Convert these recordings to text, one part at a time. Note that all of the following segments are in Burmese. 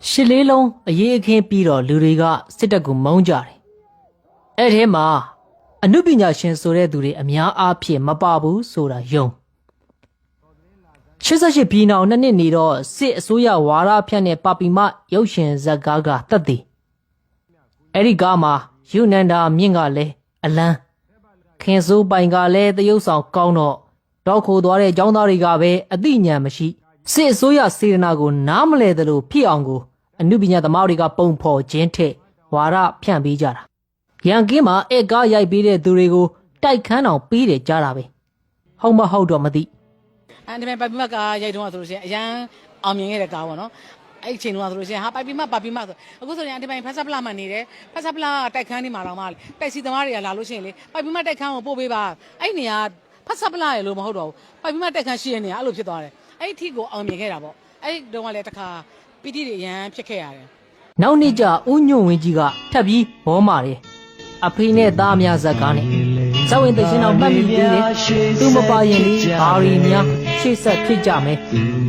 ရှစ်လေးလုံးအရေးအခင်းပြီးတော့လူတွေကစစ်တပ်ကိုမုန်းကြတယ်။အဲ့ထဲမှာအနုပညာရှင်ဆိုတဲ့သူတွေအများအားဖြင့်မပါဘူးဆိုတာယုံ88ပြည်နောင်နှစ်နှစ်နေတော့စစ်အစိုးရဝါဒဖြန့်တဲ့ပါပီမရုပ်ရှင်ဇာတ်ကားကတက်သည်အဲ့ဒီကားမှာယူနန္ဒာမြင့်ကလည်းအလန်းခင်စိုးပိုင်ကလည်းသရုပ်ဆောင်ကောင်းတော့တောက်ခိုသွားတဲ့ចောင်းသားတွေကပဲအသိဉာဏ်မရှိစစ်အစိုးရစေတနာကိုနားမလဲသလိုဖြစ်အောင်ကိုအနုပညာသမားတွေကပုံဖော်ခြင်းထက်ဝါဒဖြန့်ပေးကြတာရန်ကင်းမှာဧကားရိုက်ပေးတဲ့သူတွေကိုတိုက်ခန်းအောင်ပေးတယ်ကြားတာပဲဟုတ်မဟုတ်တော့မသိဒီမဲ့ပါပီမကရိုက်တော့ဆိုလို့ရှိရင်အရန်အောင်မြင်ခဲ့တဲ့ကားပေါ့နော်အဲ့အချိန်တုန်းကဆိုလို့ရှိရင်ဟာပါပီမဆိုအခုဆိုရင်ဒီပိုင်းဖက်ဆပ်ပလာမှနေတယ်ဖက်ဆပ်ပလာတိုက်ခန်းနေမှာတော့မှတိုက်စီသမားတွေကလာလို့ရှိရင်လေပါပီမတိုက်ခန်းကိုပို့ပေးပါအဲ့နေရာဖက်ဆပ်ပလာရလို့မဟုတ်တော့ဘူးပါပီမတိုက်ခန်းရှိရနေရအဲ့လိုဖြစ်သွားတယ်အဲ့အထိကိုအောင်မြင်ခဲ့တာပေါ့အဲ့တုန်းကလည်းတစ်ခါပီတိတွေအရန်ဖြစ်ခဲ့ရတယ်နောက်နေ့ကျဦးညွန့်ဝင်းကြီးကထပ်ပြီးဘောမာတယ်အဖေနဲ့သားများဇက်ကားနဲ့ဇဝင်တရှင်တော်မှတ်မိသေးတယ်သူမပါရင်လေဘာရီများရှေ့ဆက်ဖြစ်ကြမယ်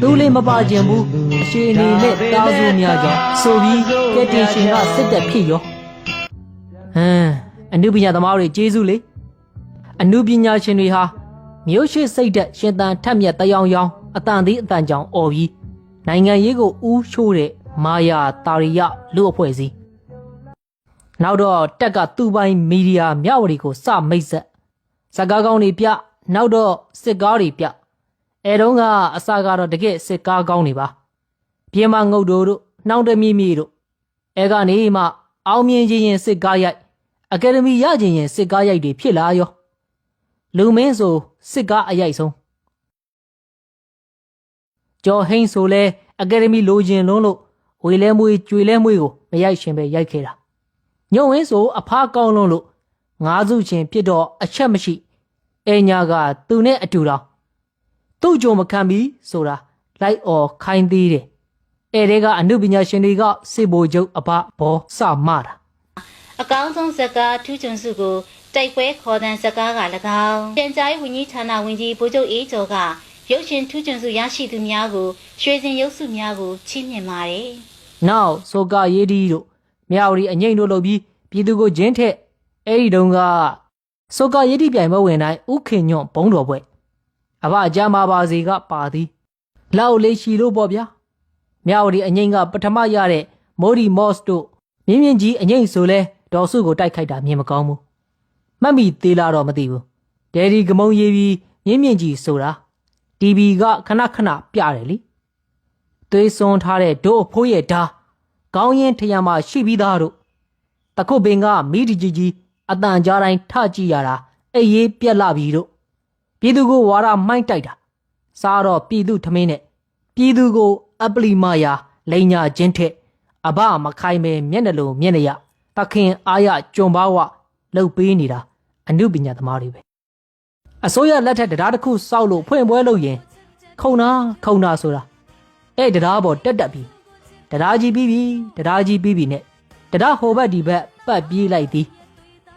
သူလေးမပါခြင်းဘူးအရှိအနေနဲ့တားစုများကြောင့်ဆိုပြီးကက်တင်ရှင်ကစစ်တက်ဖြစ်ရောအနုပညာသမားတွေကျေးဇူးလေအနုပညာရှင်တွေဟာမြို့ရှိစိတ်သက်ရှင်သန်ထက်မြက်တယောင်ယောင်အတန်သေးအတန်ကြောင်အော်ပြီးနိုင်ငံရေးကိုဦးရှိုးတဲ့မာယာတာရိယလူအဖွဲ့အစည်းနောက်တော့တက်ကသူ့ပိုင်းမီဒီယာမျှဝေကိုစမိတ်ဆက်ဇကားကောင်းတွေပြနောက်တော့စစ်ကားတွေပြအဲတုန်းကအစကတော့တကယ်စစ်ကားကောင်းတွေပါပြင်မငုတ်တို့နှောင်းတမီမီတို့အဲကနေမှအောင်မြင်ခြင်းရင်စစ်ကားရိုက်အကယ်ဒမီရခြင်းရင်စစ်ကားရိုက်တွေဖြစ်လာရောလူမင်းဆိုစစ်ကားအရိုက်ဆုံးကျော်ဟိန်းဆိုလဲအကယ်ဒမီလိုချင်လုံးလို့ဝေလဲမွေးကျွေလဲမွေးကိုမရိုက်ရှင်ပဲရိုက်ခဲ့တာညုံဝင်းဆိုအဖားကောင်းလုံးလို့ငါးစုချင်းဖြစ်တော့အချက်မရှိအဲညာကသူနဲ့အတူတော်သူ့ကြုံမခံပြီးဆိုတာလိုက်အော်ခိုင်းသေးတယ်အဲတဲကအနုပညာရှင်တွေကစစ်ဘိုလ်ချုပ်အဘဘောစမတာအကောင်းဆုံးဇကားထူးချွန်စုကိုတိုက်ပွဲခေါ်တဲ့ဇကားက၎င်းပြန်ကြားရေးဝန်ကြီးဌာနဝန်ကြီးဗိုလ်ချုပ်အေးကျော်ကရုပ်ရှင်ထူးချွန်စုရရှိသူများကိုရွှေစင်ရုပ်စုများကိုချီးမြှင့်ပါတယ်နောက်ဆိုကရေးဒီတို့မြောက်ရီအငိမ့်တို့လုပ်ပြီးပြည်သူကိုဂျင်းထက်အဲ့ဒီတုန်းကဆိုကရေးဒီပြိုင်ပွဲဝင်တိုင်းဥခင်ညွန့်ဘုံတော်ပွဲအဘအကြမ်းပါစီကပါသည်လောက်လေးရှိလို့ပေါ့ဗျာမြောက်ရီအငိမ့်ကပထမရတဲ့မိုဒီမော့စ်တို့မြင်းမြင့်ကြီးအငိမ့်ဆိုလဲဒေါ်စုကိုတိုက်ခိုက်တာမြင်မကောင်းဘူးမှတ်မိသေးလားတော့မသိဘူးဒယ်ဒီကမုံရေးပြီးမြင်းမြင့်ကြီးဆိုတာတီဗီကခဏခဏပြတယ်လေသွေးစွန်းထားတဲ့ဒို့အဖိုးရဲ့ဓာကောင်းရင်ထရံမှာရှိပြီးသားတို့တခုတ်ပင်ကမိဒီကြီးအတန်ကြားတိုင်းထကြည့်ရတာအေးရေးပြက်လာပြီတို့ပြည်သူကိုဝါရမိုင်းတိုက်တာစားတော့ပြည်သူထမင်းနဲ့ပြည်သူကိုအပလီမာယာလိန်ညာချင်းထက်အဘမခိုင်မဲမျက်နှလုံးမျက်နှရတခင်အားရကြုံပါဝလှုပ်ပေးနေတာအနုပညာသမားတွေပဲအစိုးရလက်ထက်တရားတစ်ခုစောက်လို့ဖွင့်ပွဲလုပ်ရင်ခုံနာဆိုတာအဲ့တရားပေါ်တက်ပြီးတရားကြီးပြီးနဲ့တရားဟိုဘက်ဒီဘက်ပတ်ပြေးလိုက်သည်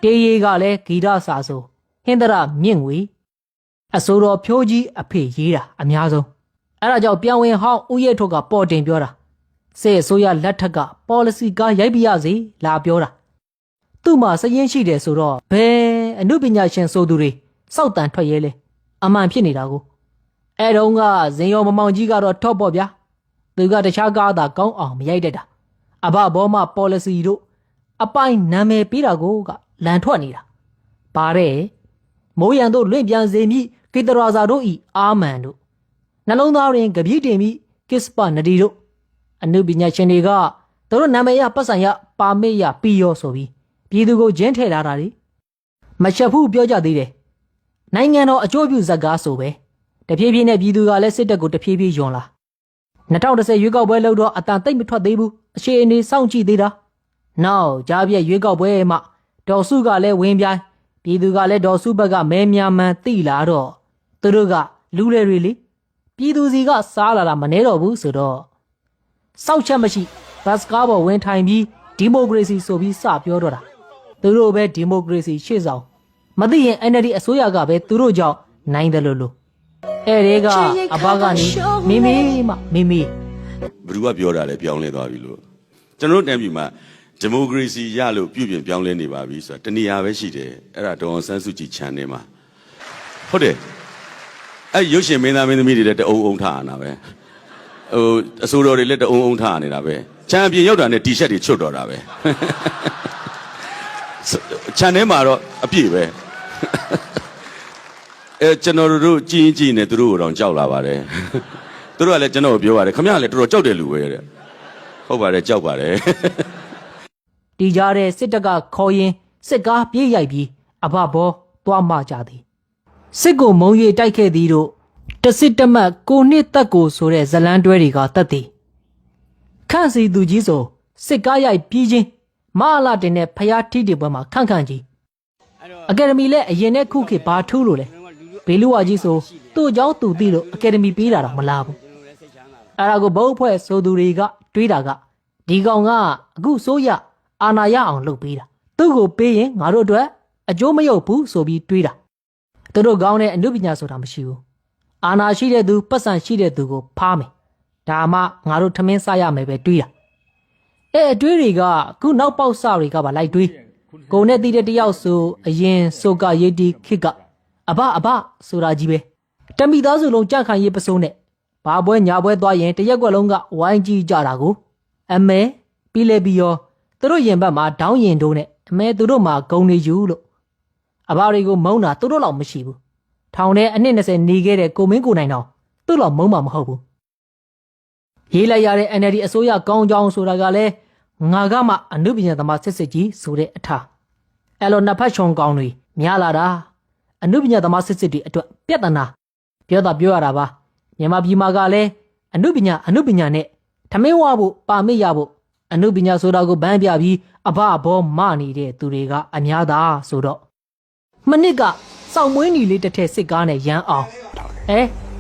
တေးရီကလည်းဂီတစာဆိုဟင်္ဒရမြင့်ငွေအစိုးရဖြိုးကြီးအဖေရေးတာအများဆုံးအဲ့ဒါကြောင့်ပြန်ဝင်ဟောင်းဦးရဲထုတ်ကပေါ်တင်ပြောတာစစ်အစိုးရလက်ထက်က policy ကရိုက်ပြရစီလာပြောတာသူ့မှာစရင်ရှိတယ်ဆိုတော့ဘယ်အနုပညာရှင်ဆိုသူတွေစောက်တန်ထွက်ရဲလဲအမှန်ဖြစ်နေတာကိုအဲ့တုန်းကဇင်ရောမမောင်ကြီးကတော့ထော့ပေါ့ဗျာသူကတခြားကားသာကောင်းအောင်မရိုက်တတ်တာအဘဘောမ policy တို့အပိုင်းနာမည်ပေးတာကိုကလန်ထွက်နေတာပါတဲ့မိုးရန်တို့လွင့်ပြန်စေမိကေတရာဇာတို့ဤအာမန်တို့နှလုံးသားရင်ကပြည့်တင်မိကစ္စပနဒီတို့အနုပညာရှင်တွေကတို့နာမည်ရပတ်စံရပါမေရပြီးရောဆိုပြီးပြည်သူကိုဂျင်းထည့်လာတာလေမချက်ဘူးပြောကြသေးတယ်နိုင်ငံတော်အကျိုးပြုဇက်ကားဆိုပဲတဖြည်းဖြည်းနဲ့ပြည်သူကလည်းစစ်တပ်ကိုတဖြည်းဖြည်းယွန်လာ2010ရွေးကောက်ပွဲလုပ်တော့အတန်တိတ်မထွက်သေးဘူးအခြေအနေစောင့်ကြည့်သေးတာနောက်ကြားပြည့်ရွေးကောက်ပွဲမှာဒေါ်စုကလည်းဝင်ပြိုင်ပြည်သူကလည်းဒေါ်စုဘက်ကမဲများမှန်သိလာတော့သူတို့ကလူလေတွေလေပြည်သူစီကစားလာတာမနေတော့ဘူးဆိုတော့စောက်ချက်မရှိဘတ်စကားပေါ်ဝင်ထိုင်ပြီးဒီမိုကရေစီဆိုပြီးစပြောတော့တာသူတို့ပဲဒီမိုကရေစီရှေ့ဆောင်မသိရင် NLD အစိုးရကပဲသူတို့ကြောင့်နိုင်တယ်လို့အဲ့ဒီကအဘကနေမိမိ ဘယ်သူကပြောတာလဲပြောင်းလဲသွားပြီလို့ကျွန်တော်တို့တန်းပြည်မှာဒီမိုကရေစီရလို့ပြုပြင်ပြောင်းလဲနေပါပြီဆိုတာတနည်းအားပဲရှိတယ်အဲ့ဒါဒေါ်အောင်ဆန်းစုကြည် channel မှာဟုတ်တယ်အဲ့ရုပ်ရှင်မင်းသားမင်းသမီးတွေလည်းတအုံအုံထားတာပဲအစိုးရတွေလည်းတအုံအုံထားနေတာပဲချန်ပြင်ရောက်တာနဲ့တီရှပ်တွေချွတ်တော့တာပဲchannel မှာတော့အပြည့်ပဲကျွန်တော်တို့ကြည်ကြည်နေသူတို့ကိုတော့ကြောက်လာပါတယ်သူတို့ကလည်းကျွန်တော်ကိုပြောပါတယ်ခင်ဗျားလည်းတော်တော်ကြောက်တယ်လူပဲတဲ့ဟုတ်ပါတယ်ကြောက်ပါတယ်တီကြားတဲ့စစ်တပ်ကခေါ်ရင်စစ်ကားပြေးရိုက်ပြီးအဘဘောသွားမှကြသည်စစ်ကိုမုံရီတိုက်ခဲ့သည်တို့တစစ်တမတ်ကိုနှစ်သက်ကိုဆိုတဲ့ဇလန်းတွဲတွေကတတ်သည်ခန့်စီသူကြီးဆိုစစ်ကားရိုက်ပြီးချင်းမဟာလာတင်တဲ့ဖျားထီးတွေပွဲမှာခန့်ခန့်ကြီးအကယ်ဒမီလည်းအရင်နဲ့ခုခေတ်ဘာထူးလို့လဲဘေလူဝါကြီးဆိုသူ့เจ้าသူသိလို့အကယ်ဒမီပေးတာတော့မလားဘူးအဲ့ဒါကိုဘုတ်ဖွဲ့ဆိုသူတွေကတွေးတာကဒီကောင်ကအခုစိုးရအာနာရအောင်လုပ်ပေးတာသူ့ကိုပေးရင်ငါတို့အတွက်အကျိုးမရောက်ဘူးဆိုပြီးတွေးတာသူတို့ကောင်းတဲ့အနုပညာဆိုတာမရှိဘူးအာနာရှိတဲ့သူပတ်စံရှိတဲ့သူကိုဖားမယ်ဒါမှငါတို့ထမင်းစားရမယ်ပဲတွေးတာအတွေးတွေကခုနောက်ပေါက်စတွေကပါလိုက်တွေးကိုနဲ့တီးတဲ့တယောက်ဆိုအရင်ဆိုကရေးတီခစ်ကအဘဆိုတာကြီးပဲတမိသားစုလုံးကြန့်ခိုင်ရေးပစိုးနဲ့ဘာပွဲညာပွဲသွားရင်တရက်ကွက်လုံးကဝိုင်းကြည့်ကြတာကိုအမဲပြီးလဲပြီးရောသူတို့ရင်ဘက်မှာဒေါင်းရင်တို့နဲ့အမဲသူတို့မှာဂုံနေယူလို့အဘတွေကိုမုန်းတာသူတို့လောက်မရှိဘူးထောင်ထဲအနှစ်20နေခဲ့တဲ့ကိုမင်းကိုနိုင်တော့သူ့လောက်မုန်းမှာမဟုတ်ဘူးရေးလိုက်ရတဲ့ NLD အစိုးရကောင်းကြောင်းဆိုတာကလည်းငါကမှအနုပညာသမားစစ်စစ်ကြီးဆိုတဲ့အထားအဲ့လိုနှစ်ဖက်ချုံကောင်းတွေများလာတာအနုပညာသမားစစ်စစ်တွေအတွက်ပြဿနာပြောရတာပါမြန်မာပြည်မှာကလည်းအနုပညာနဲ့ထမင်းဝဖို့ပါမစ်ရဖို့အနုပညာဆိုတာကိုဘန်းပြပြီးအဘဘောမနေတဲ့သူတွေကအများသားဆိုတော့မနစ်ကစောင့်မွေးနီလေးတစ်ထည့်စစ်ကားနဲ့ရမ်းအောင်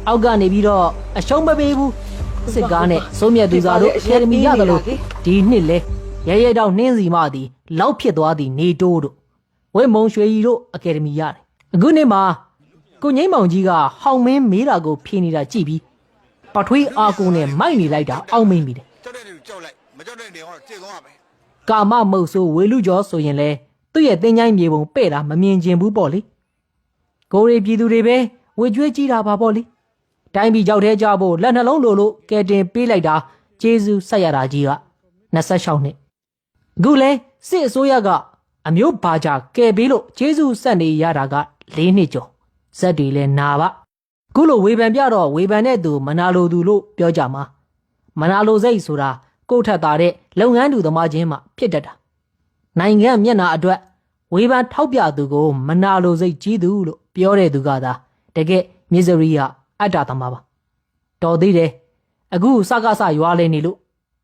အောက်ကနေပြီးတော့အရှုံးမပေးဘူးစစ်ကားနဲ့စိုးမြတ်သူစားတို့အကယ်ဒမီရတယ်လို့ဒီနှစ်လဲရဲတောင်နှင်းစီမသည်လောက်ဖြစ်သွားသည်နေတိုးတို့ဝဲမုံရွှေကြီးတို့အကယ်ဒမီရတယ်အခုနှစ်မှာကိုငိမ့်မောင်ကြီးကဟောင်မင်းမေးတာကိုဖြေနေတာကြည့်ပြီးပထွေးအာကုန်းနဲ့မိုက်နေလိုက်တာအောက်မင်းမိတယ်ကြောက်တဲ့လူကြောက်လိုက်မကြောက်တဲ့နေကတော့ကျေဆုံးရမယ်ကာမမုတ်ဆိုးဝေလူကျော်ဆိုရင်လဲသူ့ရဲ့တင်းချိုင်းမြေပုံပဲ့တာမမြင်ကျင်ဘူးပေါ့လေကိုရီပြည်သူတွေပဲဝေကျွေးကြည့်တာပါပေါ့လေတိုင်းပြည်ကြောက်သေးကြဖို့လက်နှလုံးလိုလို့ကဲတင်ပေးလိုက်တာကျေးဇူးဆက်ရတာကြီးက26နှစ်အခုလဲစစ်အစိုးရကအမျိုးဘာကြကဲပေးလို့ကျေးဇူးဆက်နေရတာက4နှစ်ကျော်ဇက်တွေလဲနာပါခုလိုဝေဖန်ပြတော့ဝေဖန်တဲ့သူမနာလိုသူလို့ပြောကြမှာမနာလိုစိတ်ဆိုတာကိုယ့်ထက်သာတဲ့လုပ်ငန်းသူသမားချင်းမှဖြစ်တတ်တာနိုင်ငံမျက်နှာအတွက်ဝေဖန်ထောက်ပြသူကိုမနာလိုစိတ်ကြီးသူလို့ပြောတဲ့သူကသာတကယ်မစ္စရိယအတ္တသမားပါတော်သေးတယ်အခုစကားဆရွာလဲနေလို့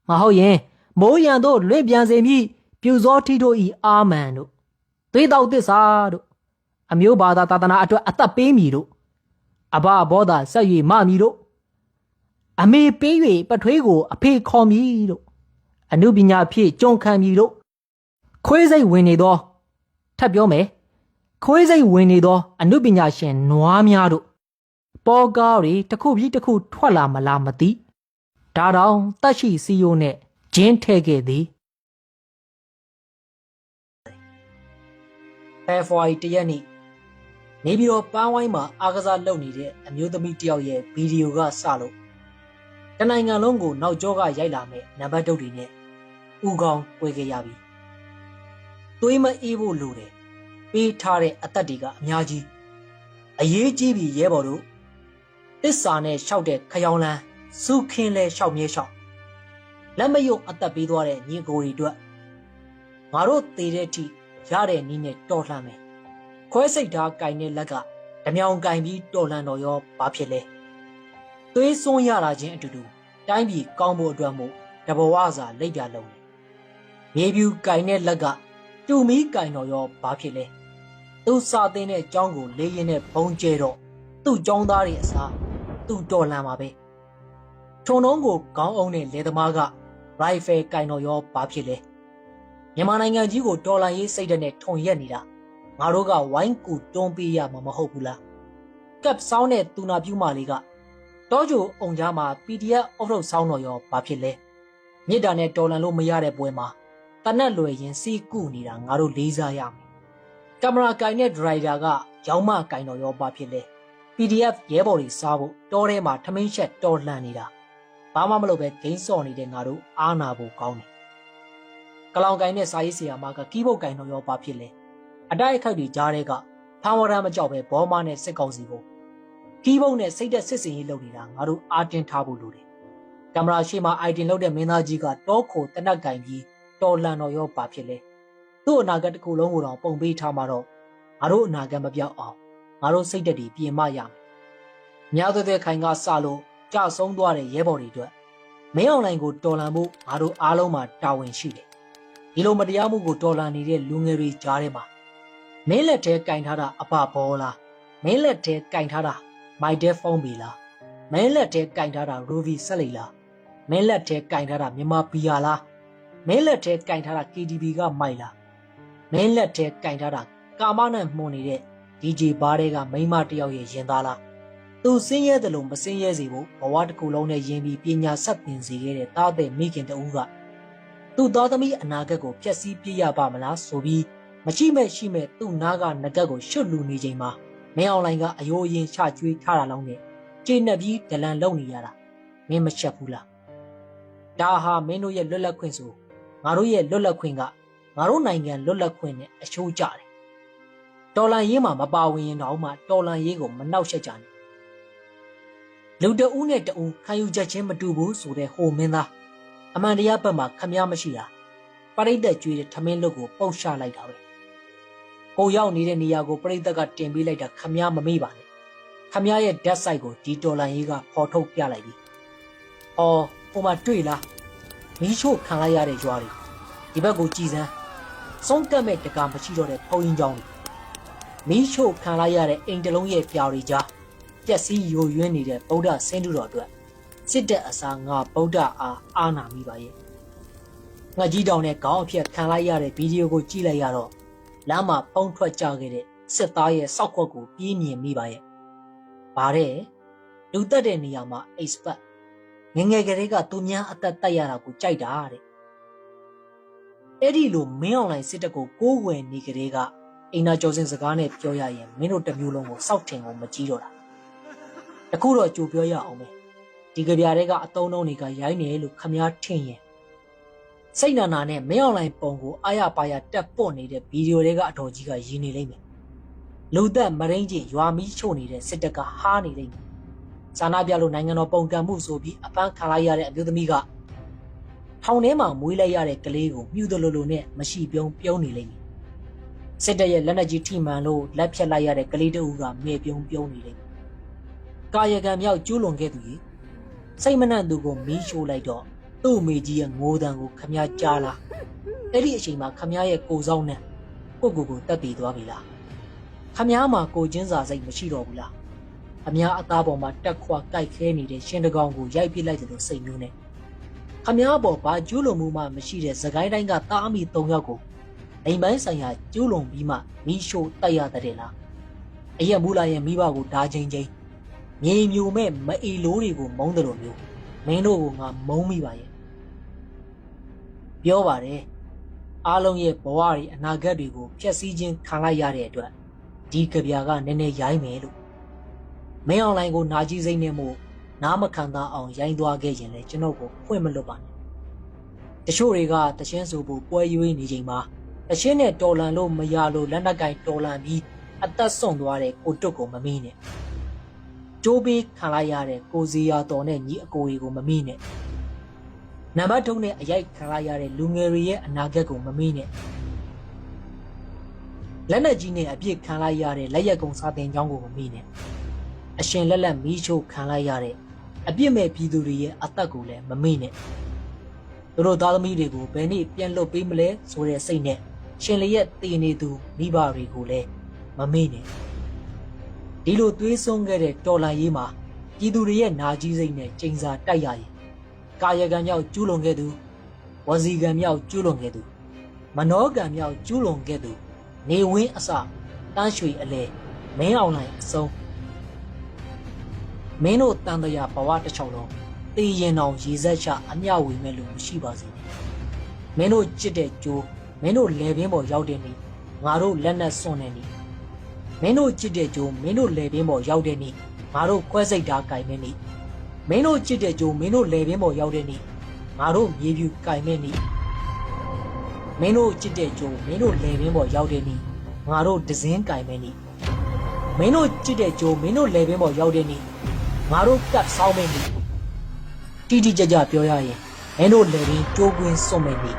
မဟုတ်ရင်မိုးရံတို့လွင့်ပြန်စေမိပြူစောထီတို့ဤအာမန်တို့သွေးတော်သစ္စာတို့အမျိုးဘာသာသာသနာအတွက်အသက်ပေးမိတို့အဘဘောသာဆက်၍မမီတို့အမေပေး၍ပထွေးကိုအဖေခေါ်မီတို့အနုပညာဖြင့်ကြုံခံမီတို့ခွေးစိတ်ဝင်နေသောထပ်ပြောမယ်ခွေးစိတ်ဝင်နေသောအနုပညာရှင်နွားများတို့ပေါ်ကားတွေတစ်ခုပြီးတစ်ခုထွက်လာမလားမသိဒါတောင်တက်ရှိစီယိုနဲ့ဂျင်းထဲခဲ့သည်ဖေဖော်ဝါရီ1ရက်နေ့နေပြီးတော့ပန်းဝိုင်းမှာအားကစားလုပ်နေတဲ့အမျိုးသမီးတယောက်ရဲ့ဗီဒီယိုကစလို့တနိုင်ငံလုံးကိုနောက်ကျောကရိုက်လာမဲ့နံပါတ်တုပ်တွေနဲ့ဥကောင်းပွဲခဲ့ရပြီသွေးမအေးဖို့လိုတယ်ပေးထားတဲ့အသက်တွေကအများကြီးအရေးကြီးပြီးရဲဘော်တို့တစ္ဆာနဲ့ရှောက်တဲ့ခရောင်လန်းစုခင်းလဲရှောက်မြဲရှောက်လက်မယုံအသက်ပေးသွားတဲ့ညီကိုတွေအတွက်ငါတို့သေတဲ့အထိရတဲ့နည်းနဲ့တော်လှန်မယ်ခွဲစိတ်ထားကင်တဲ့လက်ကဓမြောင်ကင်ပြီးတော်လှန်တော်ရောဘာဖြစ်လဲသွေးစွန်းရတာချင်းအတူတူတိုင်းပြည်ကောင်းဖို့အတွက်မို့တဘဝစာလိပ်ပြလုံးတယ်မြေပြူကင်တဲ့လက်ကတူမီကင်တော်ရောဘာဖြစ်လဲသူစာသင်တဲ့အကြောင်းကိုလေးရင်နဲ့ဘုံကျဲတော့သူ့ကျောင်းသားတွေအစားသူ့တော်လှန်ပါပဲထုံလုံးကိုခေါင်းအုံးတဲ့လေသမားကရိုင်ဖယ်ကင်တော်ရောဘာဖြစ်လဲမြန်မာနိုင်ငံကြီးကိုတော်လှန်ရေးစိတ်ဓာတ်နဲ့ထုံရက်နေတာငါတို့ကဝိုင်းကူတွန်းပေးရမှာမဟုတ်ဘူးလားကပ်ဆောင်းတဲ့သူနာပြူမလေးကတ တောကျိုအုံကြားမှာ PDF အုပ်ထုတ်ဆောင်းတော်ရောဘာဖြစ်လဲမြစ်တာနဲ့တော်လန်လို့မရတဲ့ပွဲမှာတနက်လွယ်ရင်စီးကုနေတာငါတို့လေးစားရမယ်ကင်မရာကင်တဲ့ဒရိုက်တာကရောင်းမကင်တော်ရောဘာဖြစ်လဲ PDF ရဲဘော်တွေစားဖို့တောထဲမှာထမင်းချက်တော်လှန်နေတာဘာမှမလုပ်ပဲဂိမ်းစော့နေတဲ့ငါတို့အားနာဖို့ကောင်းတယ်ကလောင်ကင်နဲ့စာရေးဆရာမကကီးဘုတ်ကင်တော်ရောဘာဖြစ်လဲအတိုက်အခိုက်တွေကြားတဲ့ကဖမ်းဝရမ်းမကြောက်ပဲဘောမနဲ့စစ်ကောင်စီကိုကီးဘုတ်နဲ့စိတ်သက်စစ်စင်ရေးလုပ်နေတာငါတို့အားတင်းထားဖို့လိုတယ်ကင်မရာရှေ့မှာအိုင်တင်လုပ်တဲ့မင်းသားကြီးကတောခိုတနက်ကင်ပြီးတော်လန်တော်ရောဘာဖြစ်လဲသူ့အနာဂတ်တစ်ခုလုံးကိုတော့ပုံပေးထားမှာတော့ငါတို့အနာဂတ်မပြောက်အောင်ငါတို့စိတ်သက်တွေပြင်မရမယ်။များတဲ့ခိုင်ကစလို့ကြဆုံးသွားတဲ့ရဲဘော်တွေအတွက်မင်းအောင်လိုင်ကိုတော်လန်ဖို့ငါတို့အားလုံးမှာတာဝန်ရှိတယ်။ဒီလိုမတရားမှုကိုတော်လန်နေတဲ့လူငယ်တွေကြားထဲမှာမင်းလက်ထဲကင်ထားတာအပဘောလားမင်းလက်ထဲကင်ထားတာမိုက်တဲ့ဖုန်းဘီလားမင်းလက်ထဲကင်ထားတာရူဗီဆက်လီလားမင်းလက်ထဲကင်ထားတာမြန်မာဘီယာလားမင်းလက်ထဲကင်ထားတာ KTV ကမိုက်လားမင်းလက်ထဲကင်ထားတာကာမနဲ့မှုန်နေတဲ့ DJ ဘားတွေကမိန်းမတယောက်ရဲ့ရင်သားလားသူစင်းရဲတယ်လို့မစင်းရဲစေဖို့ဘဝတစ်ခုလုံးနဲ့ယဉ်ပြီးပညာဆက်သင်စေခဲ့တဲ့တားတဲ့မိခင်တဦးကသူ့သားသမီးအနာဂတ်ကိုဖျက်ဆီးပြရပါမလားဆိုပြီးမရှိမဲ့ရှိမဲ့သူ့နားကငကတ်ကိုရှုပ်လူနေချိန်မှာမင်းအောင်လိုင်ကအယိုးရင်ချကျွေးထားတာလောင်းနဲ့ကျေနပ်ပြီးဒလန်လုံနေရတာမင်းမချက်ဘူးလားဒါဟာမင်းတို့ရဲ့လွတ်လပ်ခွင့်ဆိုငါတို့ရဲ့လွတ်လပ်ခွင့်ကငါတို့နိုင်ငံလွတ်လပ်ခွင့်နဲ့အချိုးကျတယ်တော်လန်ရေးမှာမပါဝင်ရင်တော့မှတော်လန်ရေးကိုမနှောက်ယှက်ကြနဲ့လူတအူးနဲ့တအူးခံယူချက်ချင်းမတူဘူးဆိုတဲ့ဟိုမင်းသားအမှန်တရားဘက်မှာခမည်းမရှိတာပရိသတ်ကြွေးတဲ့ထမင်းလုတ်ကိုပုတ်ရှလိုက်တာပဲကိုရောက်နေတဲ့နေရာကိုပရိသတ်ကတင်ပေးလိုက်တာခမည်းမမေ့ပါနဲ့ခမည်းရဲ့ဓာတ်ဆိုင်ကိုဒီတော်လန်ရေးကဖော်ထုတ်ပြလိုက်ပြီဟောဟိုမှာတွေ့လားမီးရှို့ခံလိုက်ရတဲ့ကြွားတွေဒီဘက်ကိုကြည်စမ်းစုံးကပ်မဲ့တကာမရှိတော့တဲ့ဖုံးရင်ကြောင်းတွေမီးရှို့ခံလိုက်ရတဲ့အိမ်တလုံးရဲ့ပြာတွေကြားပျက်စီးယိုယွင်းနေတဲ့ဗုဒ္ဓဆင်းတုတော်အတွက်စစ်တပ်အစားငါဗုဒ္ဓအားအာနာမိပါရဲ့ငါကြီးတောင်နဲ့ခေါင်းအဖြစ်ခံလိုက်ရတဲ့ဗီဒီယိုကိုကြည့်လိုက်ရတော့လမ်းမှာပုံထွက်ကြခဲ့တဲ့စစ်သားရဲ့စောက်ခွက်ကိုပြင်းမြင်မိပါရဲ့ဗါတဲ့လူတက်တဲ့နေရာမှာ expert ငငယ်ကလေးကသူများအသက်တက်ရတာကိုကြိုက်တာတဲ့အဲ့ဒီလိုမင်းအောင်လိုင်စစ်တပ်ကိုကိုးဝယ်နေကလေးကအိမ်နာကျော်စင်စကားနဲ့ပြောရရင်မင်းတို့တစ်မျိုးလုံးကိုစောက်ထင်အောင်မကြည့်တော့တာတခုတော့ကြိုပြောရအောင်ပဲဒီကြပြားတွေကအတုံးတုံးတွေကရိုင်းနေလို့ခမားထင်ရင်စိတ်နာနာနဲ့မင်းအောင်လိုင်ပုံကိုအာရပါရတက်ပွတ်နေတဲ့ဗီဒီယိုတွေကအတော်ကြီးကရင်းနေလိမ့်မယ်လူသက်မရင်းကြီးရွာမီးချို့နေတဲ့စစ်တပ်ကဟားနေလိမ့်မယ်ဇာနာပြလို့နိုင်ငံတော်ပုံကံမှုဆိုပြီးအပန်းခံလိုက်ရတဲ့အမျိုးသမီးကထောင်ထဲမှာမွေးလိုက်ရတဲ့ကလေးကိုမြူတလူလူနဲ့မရှိပြုံးနေလိမ့်မယ်စစ်တပ်ရဲ့လက်နက်ကြီးထိမှန်လို့လက်ဖြတ်လိုက်ရတဲ့ကလေးတဦးကမဲပြုံးနေလိမ့်မယ်ကာယကံမြောက်ကျူးလွန်ခဲ့သူကြီးစိတ်မနှံ့သူကိုမီးရှို့လိုက်တော့သူ့အမေကြီးရဲ့ငိုတံကိုခမည်းကြားလားအဲ့ဒီအချိန်မှာခမည်းရဲ့ကိုစောင်းနဲ့ကိုတက်တည်သွားပြီလားခမည်းမှာကိုချင်းစာစိတ်မရှိတော့ဘူးလားခမည်းအသားပေါ်မှာတက်ခွာကြိုက်ခဲနေတဲ့ရှင်တကောင်ကိုရိုက်ပစ်လိုက်တယ်လို့စိတ်မျိုးနဲ့ခမည်းပေါ်ဘာကျူးလွန်မှုမှမရှိတဲ့စကိုင်းတိုင်းကတားအမိ3ယောက်ကိုအိမ်ပိုင်းဆိုင်ရာကျူးလွန်ပြီးမှမီးရှို့တိုက်ရတဲ့လားအရက်မူလာရဲ့မိဘကိုဓာချင်းမြေမျိုးမဲ့မအီလိုးတွေကိုမုန်းတယ်လို့မျိုးမင်းတို့ကငါမုန်းမိပါရဲ့ပြောပါတယ်အားလုံးရဲ့ဘဝတွေအနာဂတ်တွေကိုဖျက်ဆီးခြင်းခံလိုက်ရတဲ့အတွက်ဒီကြပြာကနည်းနည်းရိုင်းမယ်လို့မင်းအောင်လိုင်းကိုနာကြီးစိမ့်နေမှုနားမခံသားအောင်ရိုင်းသွားခဲ့ရင်လည်းကျွန်တော်ကိုဖွင့်မလွတ်ပါနဲ့တချို့တွေကတချင်းဆိုဖို့ပွဲရွေးနေချိန်မှာတချင်းနဲ့တော်လန်လို့မရလို့လက်နက်ကင်တော်လန်ပြီးအသက်ဆုံးသွားတဲ့ကိုတွတ်ကိုမမီးနဲ့ကျိုးပေးခံလိုက်ရတဲ့ကိုစီယာတော်နဲ့ညီအကိုတွေကိုမမီးနဲ့နံပါတ်3နဲ့အရိုက်ခံလိုက်ရတဲ့လူငယ်တွေရဲ့အနာဂတ်ကိုမမီးနဲ့လက်နက်ကြီးနဲ့အပြစ်ခံလိုက်ရတဲ့လက်ရက်ကုံစာတင်ကြောင်းကိုမမီးနဲ့အရှင်လက်လက်မီးချို့ခံလိုက်ရတဲ့အပြစ်မဲ့ပြည်သူတွေရဲ့အသက်ကိုလည်းမမီးနဲ့သူတို့သားသမီးတွေကိုဘယ်နည်းပြန်လွတ်ပေးမလဲဆိုတဲ့စိတ်နဲ့ရှင်လျက်တည်နေသူမိဘတွေကိုလည်းမမေ့နဲ့ဒီလိုသွေးဆုံးခဲ့တဲ့တော်လန်ရေးမှာပြည်သူတွေရဲ့နာကြီးစိတ်နဲ့ကျိန်စာတိုက်ရရင်ကာယကံမြောက်ကျူးလွန်ခဲ့သူဝစီကံမြောက်ကျူးလွန်ခဲ့သူမနောကံမြောက်ကျူးလွန်ခဲ့သူနေဝင်းအစတန်းရွှေအလဲမင်းအောင်လိုင်အစုံ မင်းတို့တန်တရာဘဝတစ်ချောင်းလုံးတေးရင်အောင်ရေဆက်ချအမျှဝေမဲ့လို့မရှိပါစေမင်းတို့ကြစ်တဲ့ကြိုးမင်းတို့လေပင်ပေါ်ရောက်တဲ့နေ့ငါတို့လက်နဲ့စွန့်နေနေ့မင်းတို့ကြစ်တဲ့ကြိုးမင်းတို့လေပင်ပေါ်ရောက်တဲ့နေ့ငါတို့ခွဲစိတ်ဓာတ်ကင်မဲ့နေ့မင်းတို့ကြစ်တဲ့ကြိုးမင်းတို့လေပင်ပေါ်ရောက်တဲ့နေ့ငါတို့မြေပြူကင်မဲ့နေ့မင်းတို့ကြစ်တဲ့ကြိုးမင်းတို့လေပင်ပေါ်ရောက်တဲ့နေ့ငါတို့ဒဇင်းကင်မဲ့နေ့မင်းတို့ကြစ်တဲ့ကြိုးမင်းတို့လေပင်ပေါ်ရောက်တဲ့နေ့ငါတို့ကတ်ဆောင်းမဲ့နေ့တိတိကျကျပြောရရင်မင်းတို့လေပင်ကြိုးကွင်းစွန့်မဲ့နေ့